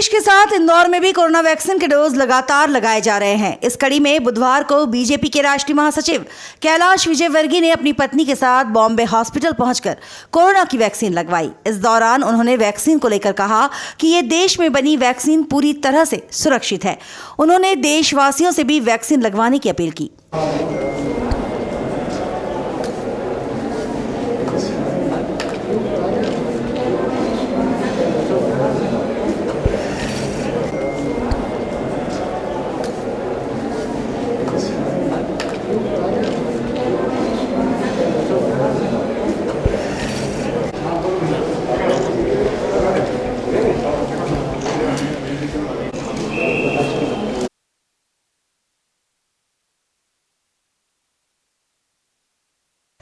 देश के साथ इंदौर में भी कोरोना वैक्सीन के डोज लगातार लगाए जा रहे हैं। इस कड़ी में बुधवार को बीजेपी के राष्ट्रीय महासचिव कैलाश विजयवर्गीय ने अपनी पत्नी के साथ बॉम्बे हॉस्पिटल पहुंचकर कोरोना की वैक्सीन लगवाई। इस दौरान उन्होंने वैक्सीन को लेकर कहा कि ये देश में बनी वैक्सीन पूरी तरह से सुरक्षित है। उन्होंने देशवासियों से भी वैक्सीन लगवाने की अपील की।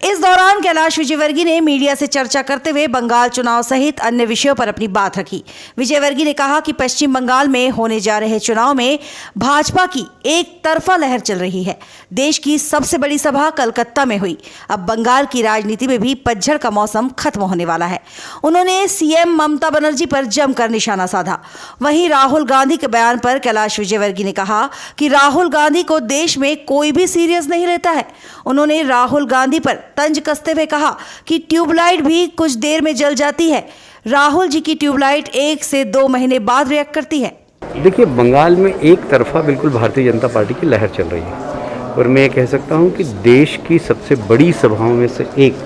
इस दौरान कैलाश विजयवर्गीय ने मीडिया से चर्चा करते हुए बंगाल चुनाव सहित अन्य विषयों पर अपनी बात रखी। विजयवर्गीय ने कहा कि पश्चिम बंगाल में होने जा रहे चुनाव में भाजपा की एक तरफा लहर चल रही है। देश की सबसे बड़ी सभा कलकत्ता में हुई। अब बंगाल की राजनीति में भी पतझड़ का मौसम खत्म होने वाला है। उन्होंने सीएम ममता बनर्जी पर जमकर निशाना साधा। वहीं राहुल गांधी के बयान पर कैलाश विजयवर्गीय ने कहा कि राहुल गांधी को देश में कोई भी सीरियस नहीं लेता है। उन्होंने राहुल गांधी पर तंज कसते हुए कहा कि ट्यूबलाइट भी कुछ देर में जल जाती है। राहुल जी की ट्यूबलाइट 1 से 2 महीने बाद रिएक्ट करती है। देखिए, बंगाल में एक तरफा बिल्कुल भारतीय जनता पार्टी की लहर चल रही है और मैं कह सकता हूं कि देश की सबसे बड़ी सभाओं में से एक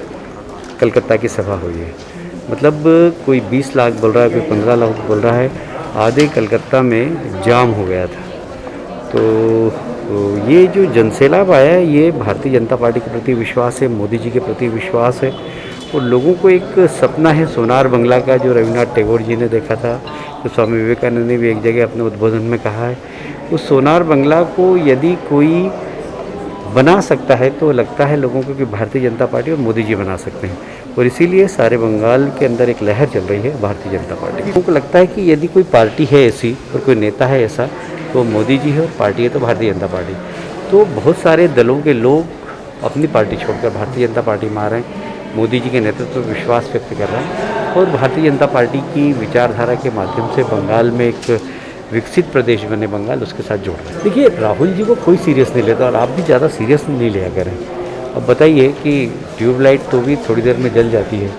कलकत्ता की सभा हुई है। मतलब कोई 20 लाख बोल रहा है, कोई 15 लाख बोल रहा है। आधे कलकत्ता में जाम हो गया था। तो ये जो जनसैलाब आया है, ये भारतीय जनता पार्टी के प्रति विश्वास है, मोदी जी के प्रति विश्वास है। और लोगों को एक सपना है सोनार बंगला का, जो रविन्द्रनाथ टैगोर जी ने देखा था, तो स्वामी विवेकानंद ने भी एक जगह अपने उद्बोधन में कहा है। उस सोनार बंगला को यदि कोई बना सकता है तो लगता है लोगों को कि भारतीय जनता पार्टी और मोदी जी बना सकते हैं। और इसीलिए सारे बंगाल के अंदर एक लहर चल रही है भारतीय जनता पार्टी। लोगों को लगता है कि यदि कोई पार्टी है ऐसी और कोई नेता है ऐसा, तो मोदी जी है, और पार्टी है तो भारतीय जनता पार्टी। तो बहुत सारे दलों के लोग अपनी पार्टी छोड़कर भारतीय जनता पार्टी में आ रहे हैं। मोदी जी के नेतृत्व पर विश्वास व्यक्त कर रहे हैं और भारतीय जनता पार्टी की विचारधारा के माध्यम से बंगाल में एक विकसित प्रदेश बने बंगाल, उसके साथ जोड़ रहे हैं। देखिए, राहुल जी को कोई सीरियस नहीं लेता और आप भी ज़्यादा सीरियस नहीं लिया करें। अब बताइए कि ट्यूबलाइट तो भी थोड़ी देर में जल जाती है,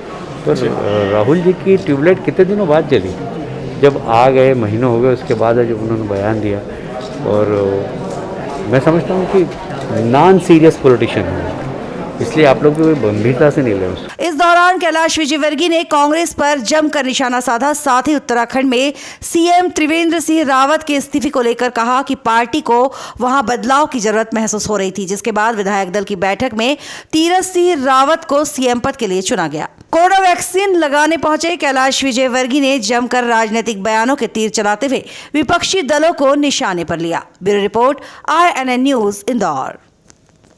पर राहुल जी की ट्यूबलाइट कितने दिनों बाद जली? जब आ गए, महीनों हो गए, उसके बाद जब उन्होंने बयान दिया। और मैं समझता हूँ कि नॉन सीरियस पॉलिटिशियन है, इसलिए आप लोग भी गंभीरता से नहीं ले रहे। इस दौरान कैलाश विजयवर्गीय ने कांग्रेस पर जमकर निशाना साधा। साथ ही उत्तराखंड में सीएम त्रिवेंद्र सिंह रावत के इस्तीफे को लेकर कहा कि पार्टी को वहां बदलाव की जरूरत महसूस हो रही थी, जिसके बाद विधायक दल की बैठक में तीरथ सिंह रावत को सीएम पद के लिए चुना गया। कोरोना वैक्सीन लगाने पहुंचे कैलाश विजयवर्गीय ने जमकर राजनीतिक बयानों के तीर चलाते हुए विपक्षी दलों को निशाने पर लिया। Bureau report, INN news, Indore.